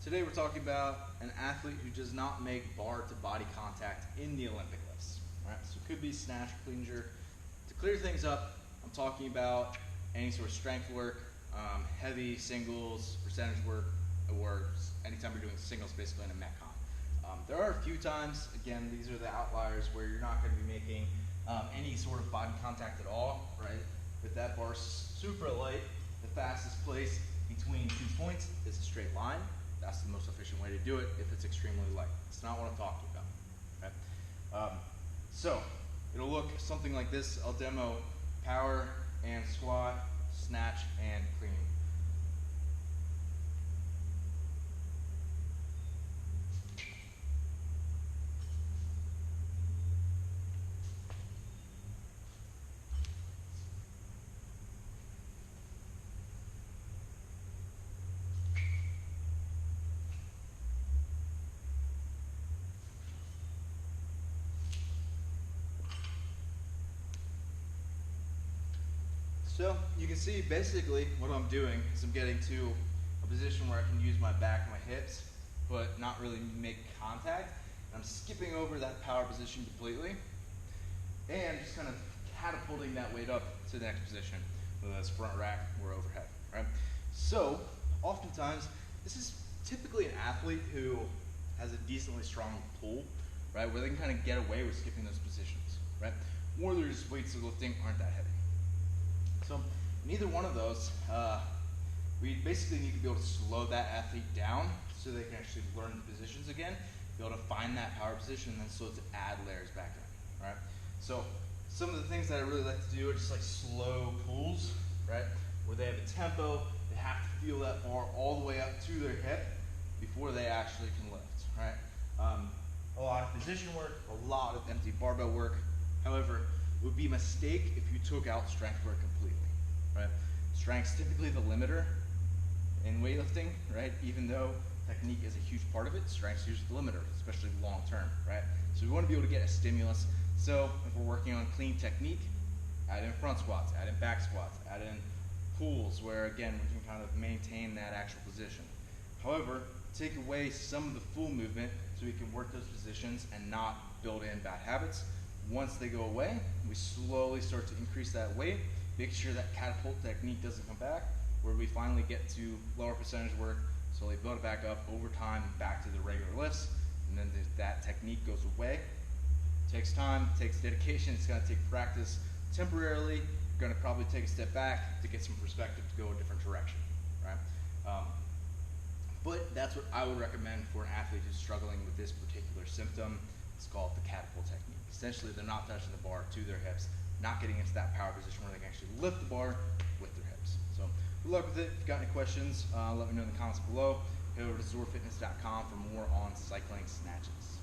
Today we're talking about an athlete who does not make bar to body contact in the Olympic lifts. All right, so it could be snatch, clean jerk. To clear things up, I'm talking about any sort of strength work, heavy singles, percentage work, or anytime you're doing singles basically in a Metcon. There are a few times, again, these are the outliers where you're not going to be making any sort of body contact at all, right? With that bar super light, the fastest place between 2 points is a straight line. That's the most efficient way to do it if it's extremely light. It's not what I'm talking about, okay? So it'll look something like this. I'll demo power and squat, snatch and clean. So you can see basically what I'm doing is I'm getting to a position where I can use my back and my hips, but not really make contact. I'm skipping over that power position completely and just kind of catapulting that weight up to the next position, whether that's front rack or overhead, right? So oftentimes, this is typically an athlete who has a decently strong pull, right? Where they can kind of get away with skipping those positions, right? Or their weights of lifting aren't that heavy. So neither one of those, we basically need to be able to slow that athlete down so they can actually learn the positions again, be able to find that power position, and then start to add layers back in, right? So some of the things that I really like to do are just like slow pulls, right? Where they have a tempo, they have to feel that bar all the way up to their hip before they actually can lift, right? A lot of position work, a lot of empty barbell work. However, it would be a mistake if you took out strength work completely, right? Strength's typically the limiter in weightlifting, right? Even though technique is a huge part of it, strength's usually the limiter, especially long term, right? So we want to be able to get a stimulus. So if we're working on clean technique, add in front squats, add in back squats, add in pulls where again we can kind of maintain that actual position. However, take away some of the full movement so we can work those positions and not build in bad habits. Once they go away, we slowly start to increase that weight, make sure that catapult technique doesn't come back, where we finally get to lower percentage work, slowly build it back up over time, back to the regular lifts, and then that technique goes away. It takes time, it takes dedication, it's gonna take practice. Temporarily, you're gonna probably take a step back to get some perspective to go a different direction, right? But that's what I would recommend for an athlete who's struggling with this particular symptom. It's called the catapult technique. Essentially, they're not touching the bar to their hips, not getting into that power position where they can actually lift the bar with their hips. So good luck with it. If you've got any questions, let me know in the comments below. Head over to ZOARfitness.com for more on cycling snatches.